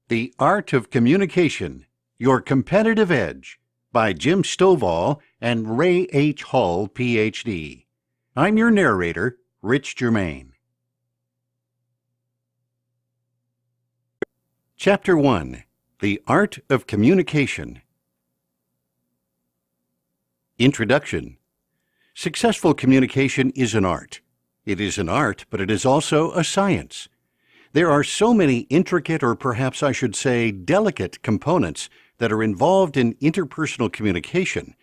The Art of Communication, Your Competitive Edge by Jim Stovall and Ray H. Hull, PhD. I'm your narrator, Rich Germain. Chapter 1. The Art of Communication. Introduction. Successful communication is an art. It is an art, but it is also a science. There are so many intricate, or perhaps I should say delicate, components that are involved in interpersonal communication.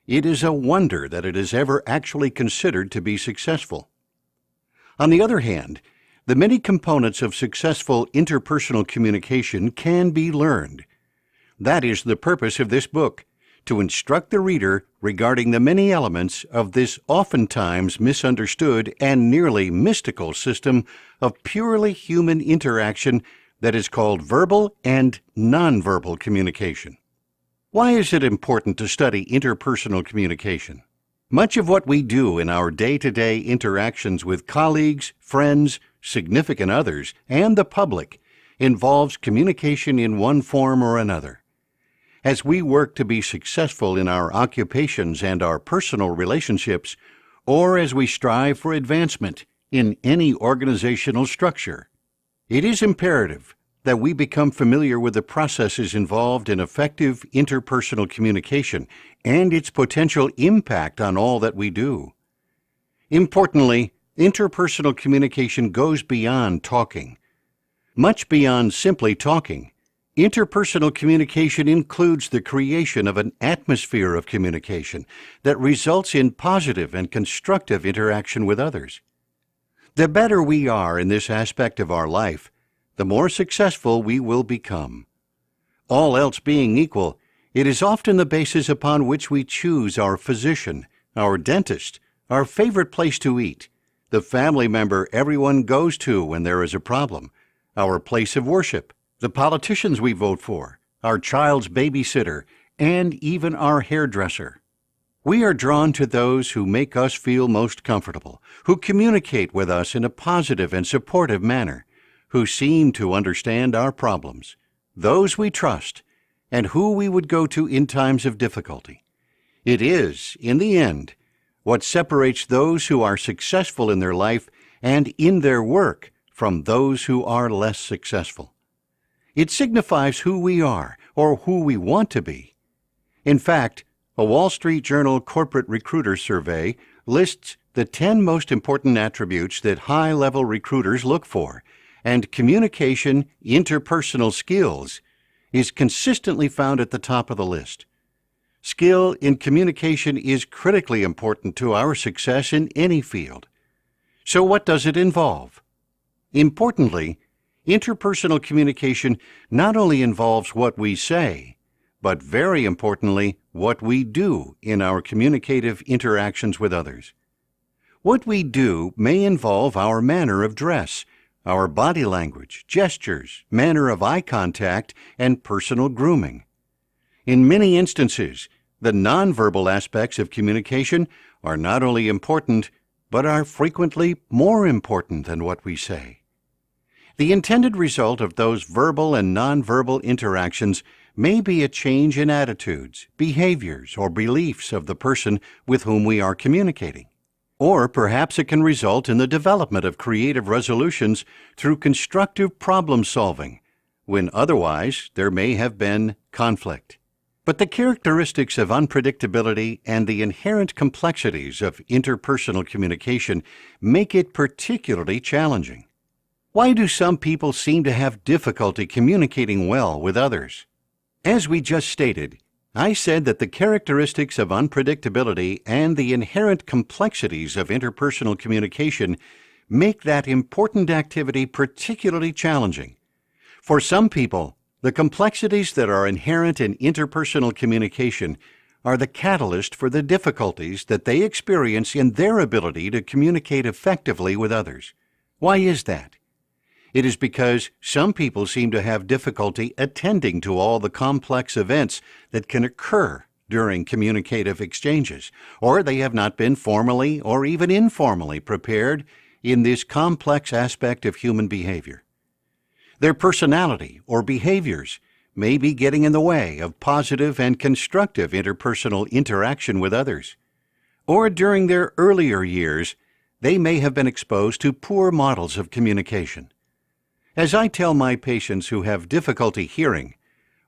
It is a wonder that it is ever actually considered to be successful. On the other hand, the many components of successful interpersonal communication can be learned. That is the purpose of this book, to instruct the reader regarding the many elements of this oftentimes misunderstood and nearly mystical system of purely human interaction that is called verbal and nonverbal communication. Why is it important to study interpersonal communication? Much of what we do in our day-to-day interactions with colleagues, friends, significant others, and the public involves communication in one form or another. As we work to be successful in our occupations and our personal relationships, or as we strive for advancement in any organizational structure, it is imperative that we become familiar with the processes involved in effective interpersonal communication and its potential impact on all that we do. Importantly, interpersonal communication goes beyond talking. Much beyond simply talking, interpersonal communication includes the creation of an atmosphere of communication that results in positive and constructive interaction with others. The better we are in this aspect of our life, the more successful we will become. All else being equal, it is often the basis upon which we choose our physician, our dentist, our favorite place to eat, the family member everyone goes to when there is a problem, our place of worship, the politicians we vote for, our child's babysitter, and even our hairdresser. We are drawn to those who make us feel most comfortable, who communicate with us in a positive and supportive manner, who seem to understand our problems, those we trust, and who we would go to in times of difficulty. It is, in the end, what separates those who are successful in their life and in their work from those who are less successful. It signifies who we are or who we want to be. In fact, a Wall Street Journal corporate recruiter survey lists the 10 most important attributes that high-level recruiters look for, and communication, interpersonal skills, is consistently found at the top of the list. Skill in communication is critically important to our success in any field. So what does it involve? Importantly, interpersonal communication not only involves what we say, but very importantly, what we do in our communicative interactions with others. What we do may involve our manner of dress, our body language, gestures, manner of eye contact, and personal grooming. In many instances, the nonverbal aspects of communication are not only important, but are frequently more important than what we say. The intended result of those verbal and nonverbal interactions may be a change in attitudes, behaviors, or beliefs of the person with whom we are communicating. Or perhaps it can result in the development of creative resolutions through constructive problem solving, when otherwise there may have been conflict. But the characteristics of unpredictability and the inherent complexities of interpersonal communication make it particularly challenging. Why do some people seem to have difficulty communicating well with others? As we just stated, I said that the characteristics of unpredictability and the inherent complexities of interpersonal communication make that important activity particularly challenging. For some people, the complexities that are inherent in interpersonal communication are the catalyst for the difficulties that they experience in their ability to communicate effectively with others. Why is that? It is because some people seem to have difficulty attending to all the complex events that can occur during communicative exchanges, or they have not been formally or even informally prepared in this complex aspect of human behavior. Their personality or behaviors may be getting in the way of positive and constructive interpersonal interaction with others. Or during their earlier years, they may have been exposed to poor models of communication. As I tell my patients who have difficulty hearing,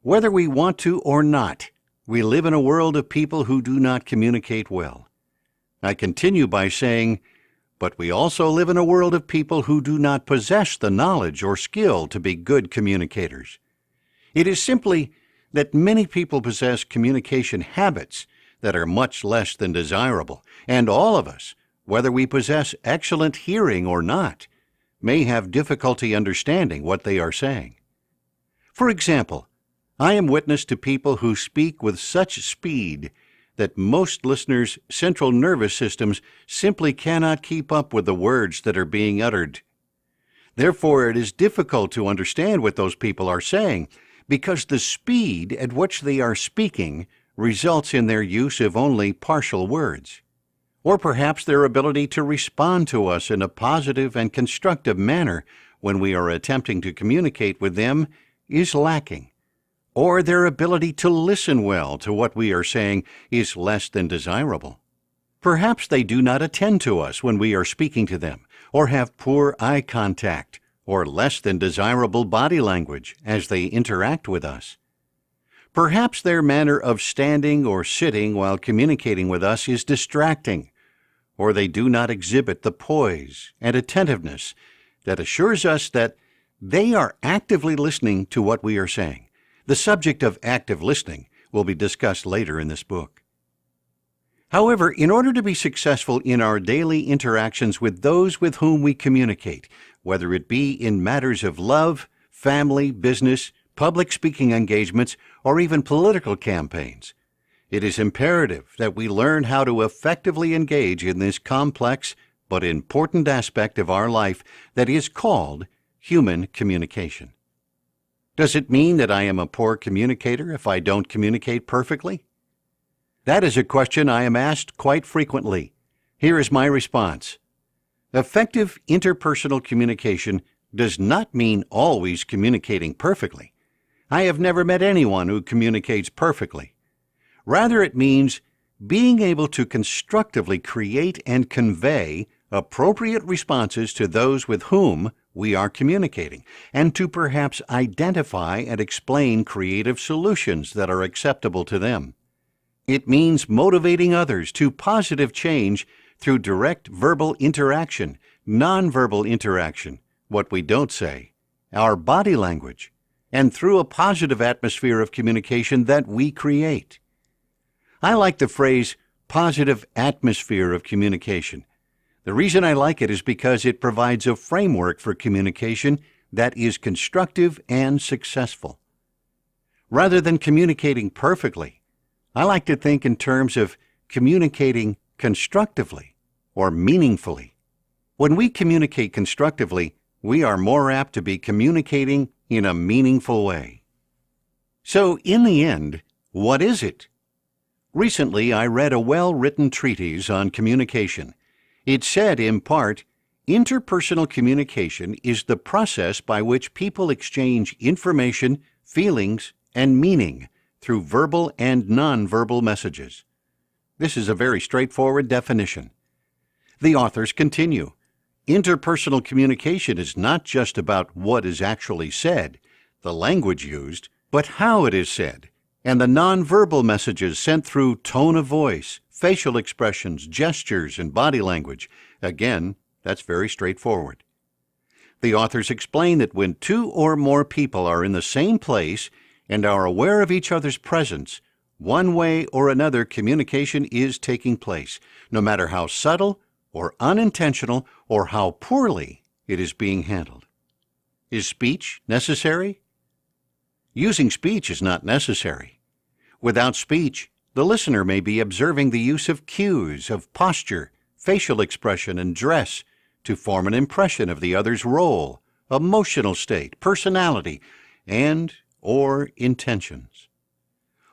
whether we want to or not, we live in a world of people who do not communicate well. I continue by saying, but we also live in a world of people who do not possess the knowledge or skill to be good communicators. It is simply that many people possess communication habits that are much less than desirable, and all of us, whether we possess excellent hearing or not, may have difficulty understanding what they are saying. For example, I am witness to people who speak with such speed that most listeners' central nervous systems simply cannot keep up with the words that are being uttered. Therefore, it is difficult to understand what those people are saying, because the speed at which they are speaking results in their use of only partial words. Or perhaps their ability to respond to us in a positive and constructive manner when we are attempting to communicate with them is lacking. Or their ability to listen well to what we are saying is less than desirable. Perhaps they do not attend to us when we are speaking to them, or have poor eye contact, or less than desirable body language as they interact with us. Perhaps their manner of standing or sitting while communicating with us is distracting, or they do not exhibit the poise and attentiveness that assures us that they are actively listening to what we are saying. The subject of active listening will be discussed later in this book. However, in order to be successful in our daily interactions with those with whom we communicate, whether it be in matters of love, family, business, public speaking engagements, or even political campaigns, it is imperative that we learn how to effectively engage in this complex but important aspect of our life that is called human communication. Does it mean that I am a poor communicator if I don't communicate perfectly? That is a question I am asked quite frequently. Here is my response. Effective interpersonal communication does not mean always communicating perfectly. I have never met anyone who communicates perfectly. Rather, it means being able to constructively create and convey appropriate responses to those with whom we are communicating, and to perhaps identify and explain creative solutions that are acceptable to them. It means motivating others to positive change through direct verbal interaction, nonverbal interaction, what we don't say, our body language, and through a positive atmosphere of communication that we create. I like the phrase positive atmosphere of communication. The reason I like it is because it provides a framework for communication that is constructive and successful. Rather than communicating perfectly, I like to think in terms of communicating constructively or meaningfully. When we communicate constructively, we are more apt to be communicating in a meaningful way. So, in the end, what is it? Recently, I read a well-written treatise on communication. It said, in part, interpersonal communication is the process by which people exchange information, feelings, and meaning through verbal and nonverbal messages. This is a very straightforward definition. The authors continue. Interpersonal communication is not just about what is actually said, the language used, but how it is said, and the nonverbal messages sent through tone of voice, facial expressions, gestures, and body language. Again, that's very straightforward. The authors explain that when two or more people are in the same place and are aware of each other's presence, one way or another communication is taking place, no matter how subtle or unintentional or how poorly it is being handled. Is speech necessary? Using speech is not necessary. Without speech, the listener may be observing the use of cues, of posture, facial expression, and dress to form an impression of the other's role, emotional state, personality, and/or intentions.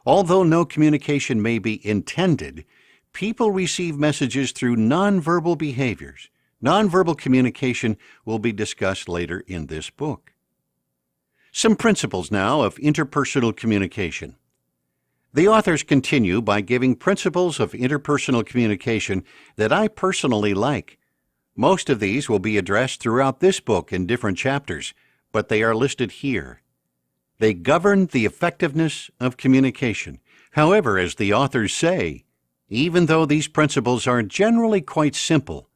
Although no communication may be intended, people receive messages through nonverbal behaviors. Nonverbal communication will be discussed later in this book. Some principles now of interpersonal communication. The authors continue by giving principles of interpersonal communication that I personally like. Most of these will be addressed throughout this book in different chapters, but they are listed here. They govern the effectiveness of communication. However, as the authors say, even though these principles are generally quite simple,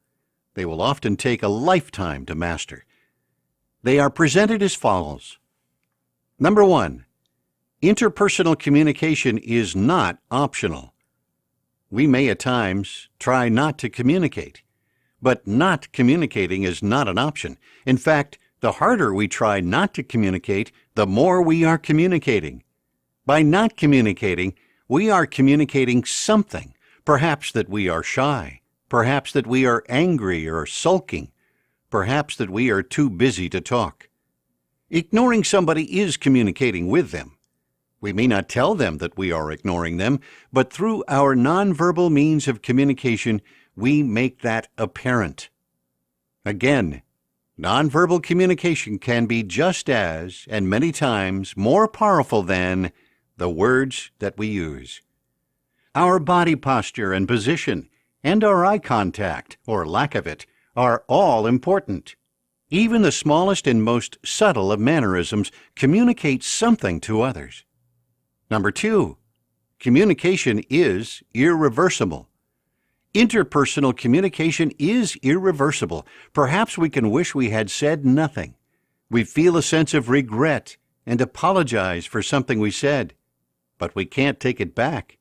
they will often take a lifetime to master. They are presented as follows. Number 1, interpersonal communication is not optional. We may at times try not to communicate, but not communicating is not an option. In fact, the harder we try not to communicate, the more we are communicating. By not communicating, we are communicating something, perhaps that we are shy, perhaps that we are angry or sulking, perhaps that we are too busy to talk. Ignoring somebody is communicating with them. We may not tell them that we are ignoring them, but through our nonverbal means of communication, we make that apparent. Again, nonverbal communication can be just as, and many times, more powerful than the words that we use. Our body posture and position, and our eye contact, or lack of it, are all important. Even the smallest and most subtle of mannerisms communicate something to others. Number 2, communication is irreversible. Interpersonal communication is irreversible. Perhaps we can wish we had said nothing. We feel a sense of regret and apologize for something we said, but we can't take it back.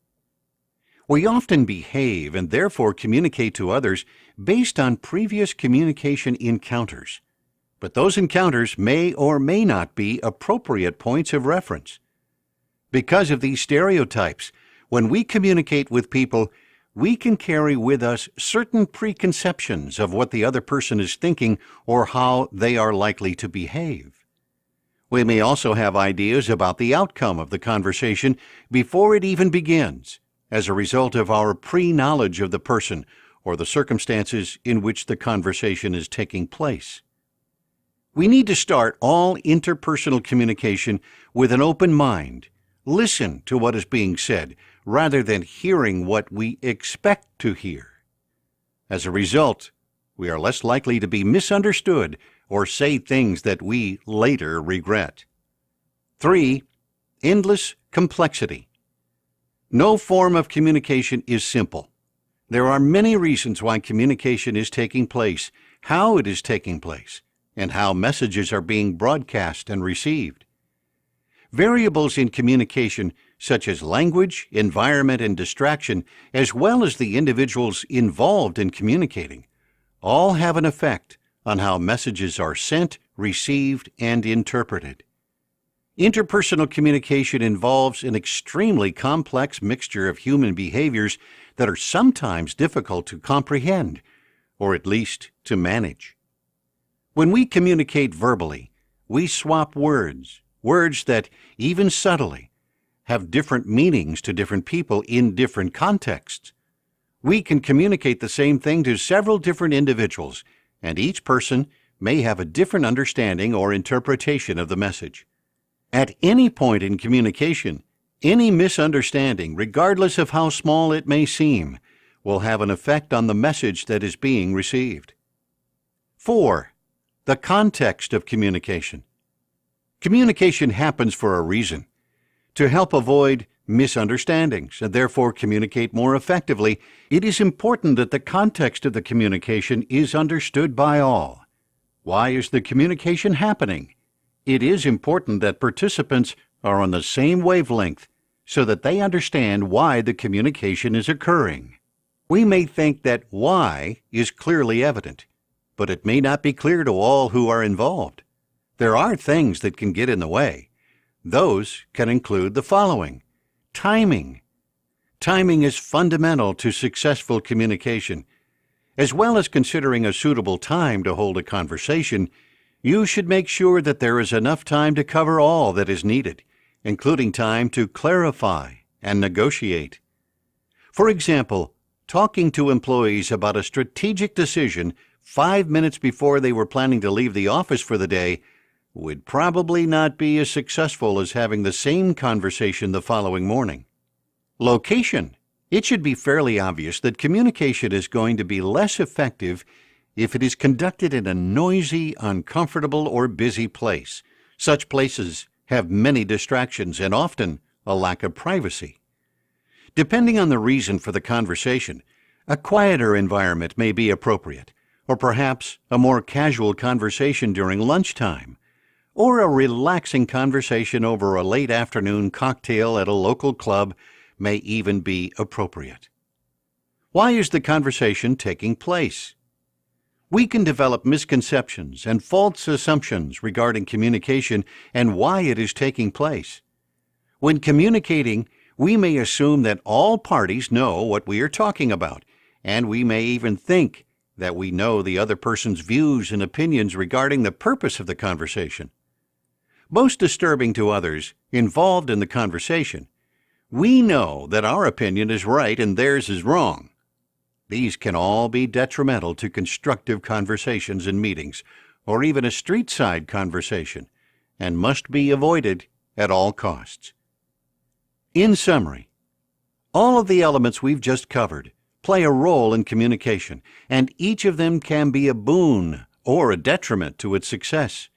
We often behave and therefore communicate to others based on previous communication encounters, but those encounters may or may not be appropriate points of reference. Because of these stereotypes, when we communicate with people, we can carry with us certain preconceptions of what the other person is thinking or how they are likely to behave. We may also have ideas about the outcome of the conversation before it even begins, as a result of our pre-knowledge of the person or the circumstances in which the conversation is taking place. We need to start all interpersonal communication with an open mind. Listen to what is being said, rather than hearing what we expect to hear. As a result, we are less likely to be misunderstood or say things that we later regret. 3, endless complexity. No form of communication is simple. There are many reasons why communication is taking place, how it is taking place, and how messages are being broadcast and received. Variables in communication, such as language, environment, and distraction, as well as the individuals involved in communicating, all have an effect on how messages are sent, received, and interpreted. Interpersonal communication involves an extremely complex mixture of human behaviors that are sometimes difficult to comprehend, or at least to manage. When we communicate verbally, we swap words that, even subtly, have different meanings to different people in different contexts. We can communicate the same thing to several different individuals, and each person may have a different understanding or interpretation of the message. At any point in communication, any misunderstanding, regardless of how small it may seem, will have an effect on the message that is being received. 4, the context of communication. Communication happens for a reason, to help avoid misunderstandings and therefore communicate more effectively. It is important that the context of the communication is understood by all. Why is the communication happening? It is important that participants are on the same wavelength so that they understand why the communication is occurring. We may think that why is clearly evident, but it may not be clear to all who are involved. There are things that can get in the way. Those can include the following. Timing. Timing is fundamental to successful communication. As well as considering a suitable time to hold a conversation, you should make sure that there is enough time to cover all that is needed, including time to clarify and negotiate. For example, talking to employees about a strategic decision 5 minutes before they were planning to leave the office for the day would probably not be as successful as having the same conversation the following morning. Location. It should be fairly obvious that communication is going to be less effective if it is conducted in a noisy, uncomfortable, or busy place. Such places have many distractions and often a lack of privacy. Depending on the reason for the conversation, a quieter environment may be appropriate, or perhaps a more casual conversation during lunchtime, or a relaxing conversation over a late afternoon cocktail at a local club may even be appropriate. Why is the conversation taking place? We can develop misconceptions and false assumptions regarding communication and why it is taking place. When communicating, we may assume that all parties know what we are talking about, and we may even think that we know the other person's views and opinions regarding the purpose of the conversation. Most disturbing to others involved in the conversation, we know that our opinion is right and theirs is wrong. These can all be detrimental to constructive conversations in meetings, or even a street-side conversation, and must be avoided at all costs. In summary, all of the elements we've just covered play a role in communication, and each of them can be a boon or a detriment to its success.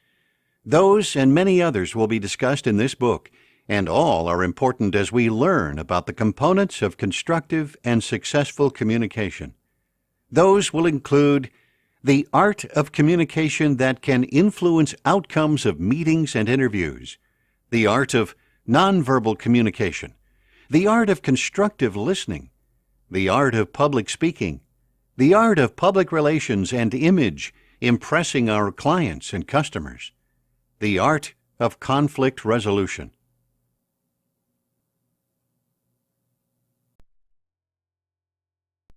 Those and many others will be discussed in this book, and all are important as we learn about the components of constructive and successful communication. Those will include the art of communication that can influence outcomes of meetings and interviews, the art of nonverbal communication, the art of constructive listening, the art of public speaking, the art of public relations and image impressing our clients and customers, the art of conflict resolution,